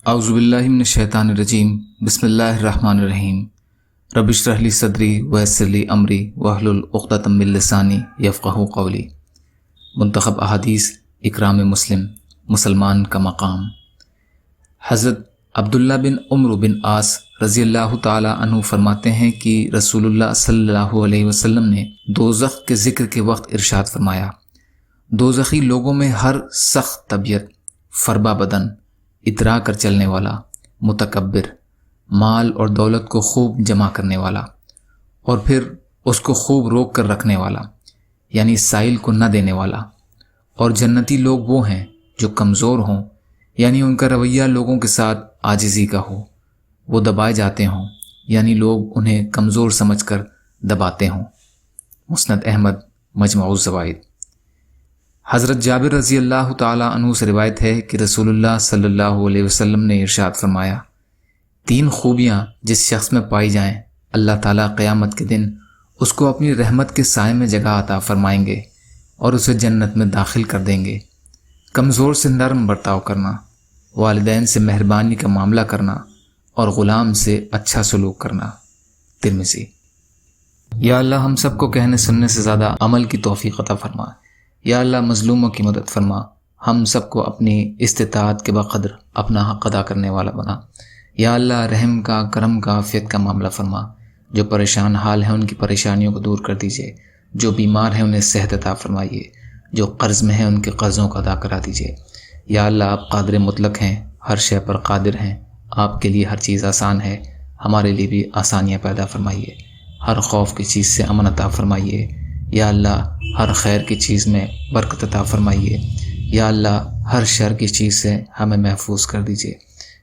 اعوذ باللہ من الشیطان الرجیم بسم اللہ الرحمن الرحیم رب اشرح لی صدری ویسر لی امری واحلل عقدۃ من لسانی یفقہوا قولی۔ منتخب احادیث اکرام مسلم، مسلمان کا مقام۔ حضرت عبداللہ بن عمرو بن عاص رضی اللہ تعالی عنہ فرماتے ہیں کہ رسول اللہ صلی اللہ علیہ وسلم نے دوزخ کے ذکر کے وقت ارشاد فرمایا، دوزخی لوگوں میں ہر سخت طبیعت، فربا بدن، اترا کر چلنے والا، متکبر، مال اور دولت کو خوب جمع کرنے والا اور پھر اس کو خوب روک کر رکھنے والا، یعنی سائل کو نہ دینے والا، اور جنتی لوگ وہ ہیں جو کمزور ہوں، یعنی ان کا رویہ لوگوں کے ساتھ عاجزی کا ہو، وہ دبائے جاتے ہوں، یعنی لوگ انہیں کمزور سمجھ کر دباتے ہوں۔ مسند احمد، مجمع الزوائد۔ حضرت جابر رضی اللہ تعالی عنہ سے روایت ہے کہ رسول اللہ صلی اللہ علیہ وسلم نے ارشاد فرمایا، 3 خوبیاں جس شخص میں پائی جائیں، اللہ تعالیٰ قیامت کے دن اس کو اپنی رحمت کے سائے میں جگہ عطا فرمائیں گے اور اسے جنت میں داخل کر دیں گے۔ کمزور سے نرم برتاؤ کرنا، والدین سے مہربانی کا معاملہ کرنا اور غلام سے اچھا سلوک کرنا۔ ترمذی۔ یا اللہ ہم سب کو کہنے سننے سے زیادہ عمل کی توفیق عطا فرما۔ یا اللہ مظلوموں کی مدد فرما، ہم سب کو اپنی استطاعت کے بقدر اپنا حق ادا کرنے والا بنا۔ یا اللہ رحم کا، کرم کا، عافیت کا معاملہ فرما، جو پریشان حال ہیں ان کی پریشانیوں کو دور کر دیجیے، جو بیمار ہیں انہیں صحت عطا فرمائیے، جو قرض میں ہیں ان کے قرضوں کو ادا کرا دیجیے۔ یا اللہ آپ قادر مطلق ہیں، ہر شے پر قادر ہیں، آپ کے لیے ہر چیز آسان ہے، ہمارے لیے بھی آسانیاں پیدا فرمائیے، ہر خوف کی چیز سے امن عطا فرمائیے۔ یا اللہ ہر خیر کی چیز میں برکت عطا فرمائیے۔ یا اللہ ہر شر کی چیز سے ہمیں محفوظ کر دیجیے۔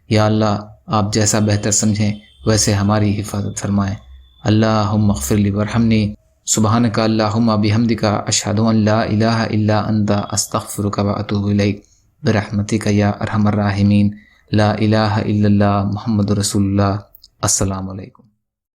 یا اللہ آپ جیسا بہتر سمجھیں ویسے ہماری حفاظت فرمائیں۔ اللہم اغفر لی وارحمنی، سبحانک اللہم بحمدک، اشہد ان لا الہ الا انت، استغفرک واتوب الیک، برحمتک یا ارحم الراحمین، لا الہ الا اللہ، محمد رسول اللہ۔ السلام علیکم۔